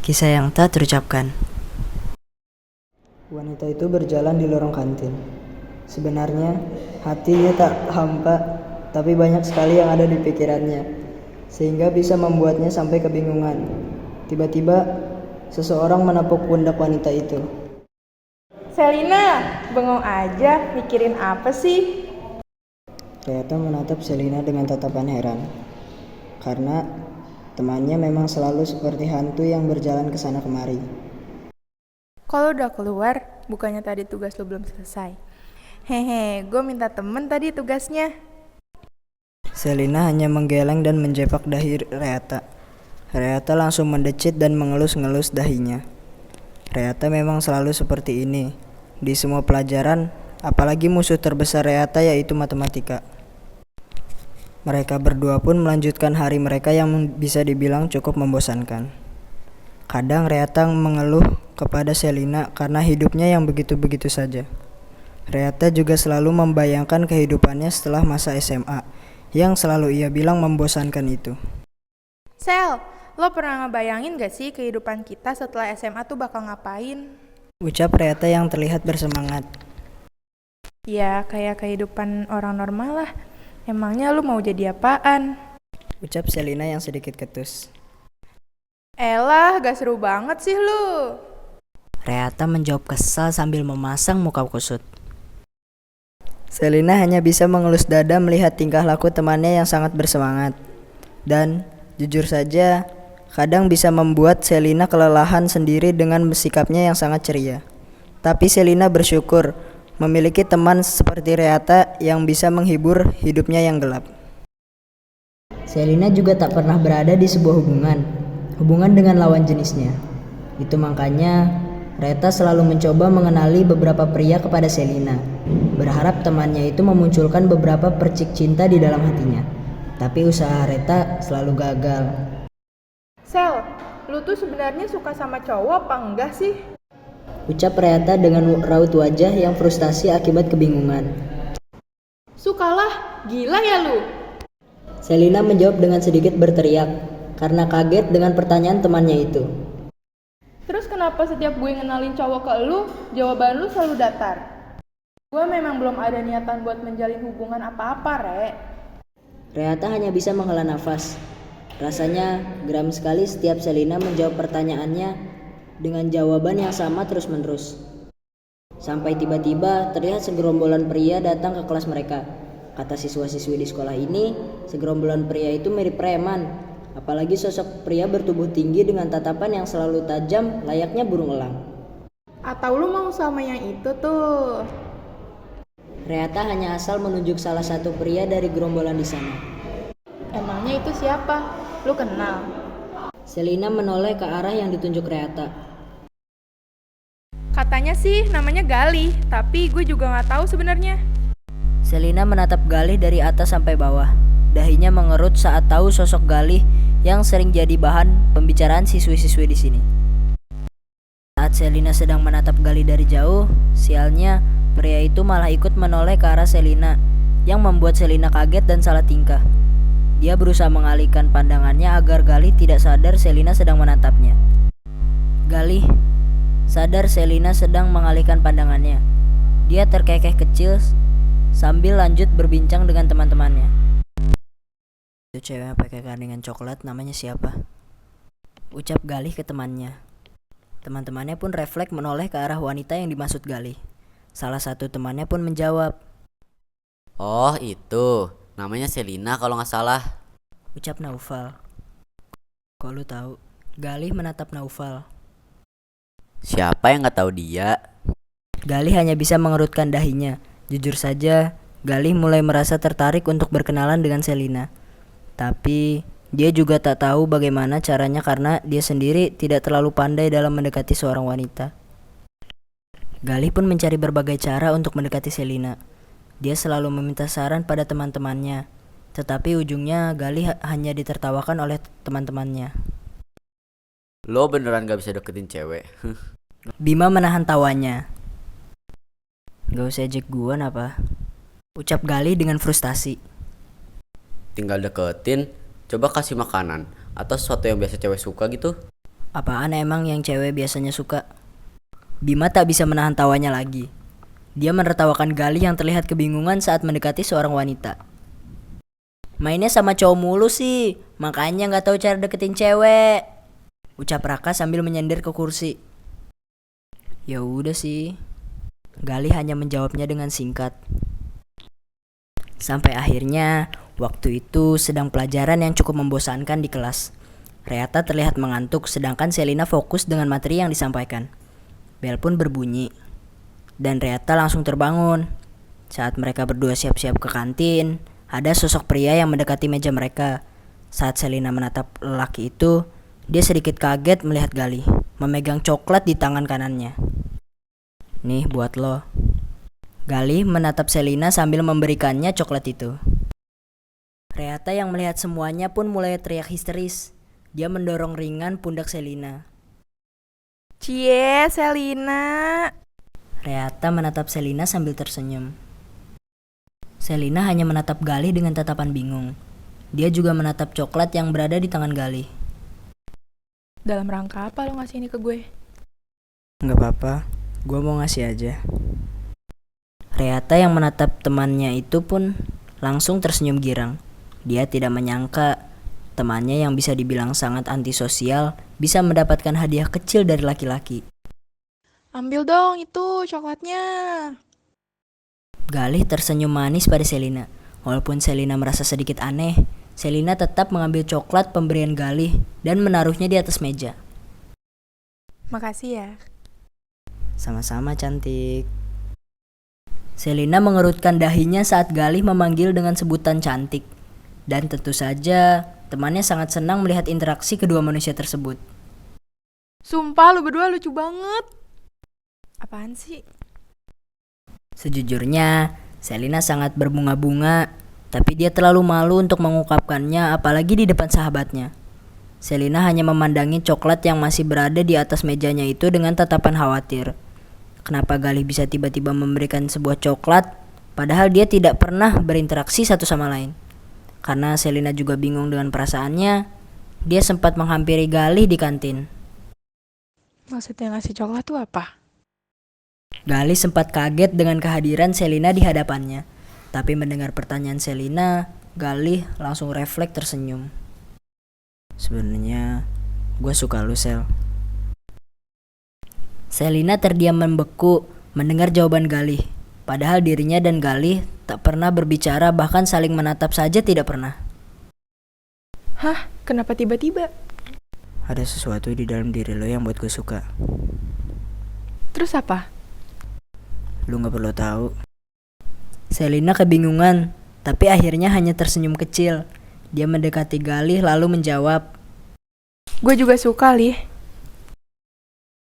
Kisah yang tak terucapkan. Wanita itu berjalan di lorong kantin. Sebenarnya hatinya tak hampa, tapi banyak sekali yang ada di pikirannya, sehingga bisa membuatnya sampai kebingungan. Tiba-tiba seseorang menepuk pundak wanita itu. Selina, bengong aja, mikirin apa sih? Reyata menatap Selina dengan tatapan heran, karena temannya memang selalu seperti hantu yang berjalan ke sana kemari. Kalau udah keluar, bukannya tadi tugas lo belum selesai. Hehe, gue minta temen tadi tugasnya. Selina hanya menggeleng dan menjepak dahi Reyata. Reyata langsung mendecit dan mengelus-ngelus dahinya. Reyata memang selalu seperti ini di semua pelajaran, apalagi musuh terbesar Reyata yaitu matematika. Mereka berdua pun melanjutkan hari mereka yang bisa dibilang cukup membosankan. Kadang Reyata mengeluh kepada Selina karena hidupnya yang begitu-begitu saja. Reyata juga selalu membayangkan kehidupannya setelah masa SMA, yang selalu ia bilang membosankan itu. Sel, lo pernah ngebayangin gak sih kehidupan kita setelah SMA tuh bakal ngapain? Ucap Reyata yang terlihat bersemangat. Ya, kayak kehidupan orang normal lah. Emangnya lo mau jadi apaan? Ucap Selina yang sedikit ketus. Elah, gak seru banget sih lo. Reyata menjawab kesal sambil memasang muka kusut. Selina hanya bisa mengelus dada melihat tingkah laku temannya yang sangat bersemangat. Dan, jujur saja, kadang bisa membuat Selina kelelahan sendiri dengan sikapnya yang sangat ceria. Tapi Selina bersyukur memiliki teman seperti Reyata yang bisa menghibur hidupnya yang gelap. Selina juga tak pernah berada di sebuah hubungan dengan lawan jenisnya. Itu makanya Reyata selalu mencoba mengenali beberapa pria kepada Selina, berharap temannya itu memunculkan beberapa percik cinta di dalam hatinya. Tapi usaha Reyata selalu gagal. Sel, lu tuh sebenarnya suka sama cowok apa enggak sih? Ucap Reyata dengan raut wajah yang frustasi akibat kebingungan. Sukalah, gila ya lu? Selina menjawab dengan sedikit berteriak karena kaget dengan pertanyaan temannya itu. Terus kenapa setiap gue ngenalin cowok ke lu, jawaban lu selalu datar? Gue memang belum ada niatan buat menjalin hubungan apa-apa, Rek. Reyata hanya bisa menghela nafas. Rasanya geram sekali setiap Selina menjawab pertanyaannya dengan jawaban yang sama terus-menerus. Sampai tiba-tiba terlihat segerombolan pria datang ke kelas mereka. Kata siswa-siswi di sekolah ini, segerombolan pria itu mirip preman. Apalagi sosok pria bertubuh tinggi dengan tatapan yang selalu tajam layaknya burung elang. Atau lu mau sama yang itu tuh? Reyata hanya asal menunjuk salah satu pria dari gerombolan di sana. Emangnya itu siapa? Lu kenal? Selina menoleh ke arah yang ditunjuk Reyata. Katanya sih namanya Galih, tapi gue juga gak tahu sebenarnya. Selina menatap Galih dari atas sampai bawah. Dahinya mengerut saat tahu sosok Galih yang sering jadi bahan pembicaraan siswi-siswi di sini. Saat Selina sedang menatap Galih dari jauh, sialnya pria itu malah ikut menoleh ke arah Selina, yang membuat Selina kaget dan salah tingkah. Dia berusaha mengalihkan pandangannya agar Galih tidak sadar Selina sedang menatapnya. Galih sadar Selina sedang mengalihkan pandangannya. Dia terkekeh kecil sambil lanjut berbincang dengan teman-temannya. Itu cewek yang pakai kandungan coklat namanya siapa? Ucap Galih ke temannya. Teman-temannya pun refleks menoleh ke arah wanita yang dimaksud Galih. Salah satu temannya pun menjawab. Oh itu, namanya Selina kalau gak salah. Ucap Naufal. Kok lu tahu? Galih menatap Naufal. Siapa yang gak tahu dia? Galih hanya bisa mengerutkan dahinya. Jujur saja, Galih mulai merasa tertarik untuk berkenalan dengan Selina. Tapi dia juga tak tahu bagaimana caranya karena dia sendiri tidak terlalu pandai dalam mendekati seorang wanita. Galih pun mencari berbagai cara untuk mendekati Selina. Dia selalu meminta saran pada teman-temannya, tetapi ujungnya Galih hanya ditertawakan oleh teman-temannya. Lo beneran gak bisa deketin cewek? Bima menahan tawanya. Gak usah ejek gua apa? Ucap Galih dengan frustasi. Tinggal deketin, coba kasih makanan atau sesuatu yang biasa cewek suka gitu. Apaan emang yang cewek biasanya suka? Bima tak bisa menahan tawanya lagi. Dia menertawakan Galih yang terlihat kebingungan saat mendekati seorang wanita. Mainnya sama cowok mulu sih, makanya gak tahu cara deketin cewek, ucap Raka sambil menyender ke kursi. Ya udah sih. Galih hanya menjawabnya dengan singkat. Sampai akhirnya, waktu itu sedang pelajaran yang cukup membosankan di kelas. Reata terlihat mengantuk sedangkan Selina fokus dengan materi yang disampaikan. Bel pun berbunyi. Dan Reata langsung terbangun. Saat mereka berdua siap-siap ke kantin, ada sosok pria yang mendekati meja mereka. Saat Selina menatap lelaki itu, dia sedikit kaget melihat Galih memegang coklat di tangan kanannya. Nih buat lo. Galih menatap Selina sambil memberikannya coklat itu. Reata yang melihat semuanya pun mulai teriak histeris. Dia mendorong ringan pundak Selina. Cie, Selina. Reata menatap Selina sambil tersenyum. Selina hanya menatap Galih dengan tatapan bingung. Dia juga menatap coklat yang berada di tangan Galih. Dalam rangka apa lo ngasih ini ke gue? Nggak apa-apa, gue mau ngasih aja. Reata yang menatap temannya itu pun langsung tersenyum girang. Dia tidak menyangka temannya yang bisa dibilang sangat antisosial bisa mendapatkan hadiah kecil dari laki-laki. Ambil dong itu coklatnya. Galih tersenyum manis pada Selina. Walaupun Selina merasa sedikit aneh, Selina tetap mengambil coklat pemberian Galih dan menaruhnya di atas meja. Makasih ya. Sama-sama cantik. Selina mengerutkan dahinya saat Galih memanggil dengan sebutan cantik. Dan tentu saja, temannya sangat senang melihat interaksi kedua manusia tersebut. Sumpah lu berdua lucu banget. Apaan sih? Sejujurnya, Selina sangat berbunga-bunga, tapi dia terlalu malu untuk mengungkapkannya apalagi di depan sahabatnya. Selina hanya memandangi coklat yang masih berada di atas mejanya itu dengan tatapan khawatir. Kenapa Galih bisa tiba-tiba memberikan sebuah coklat, padahal dia tidak pernah berinteraksi satu sama lain. Karena Selina juga bingung dengan perasaannya, dia sempat menghampiri Galih di kantin. Maksudnya ngasih coklat tuh apa? Galih sempat kaget dengan kehadiran Selina di hadapannya. Tapi mendengar pertanyaan Selina, Galih langsung refleks tersenyum. Sebenarnya gue suka lu, Sel. Selina terdiam membeku mendengar jawaban Galih. Padahal dirinya dan Galih tak pernah berbicara, bahkan saling menatap saja tidak pernah. Hah? Kenapa tiba-tiba? Ada sesuatu di dalam diri lo yang buat gue suka. Terus apa? Lu gak perlu tahu. Selina kebingungan, tapi akhirnya hanya tersenyum kecil. Dia mendekati Galih lalu menjawab, Gue juga suka, Lih.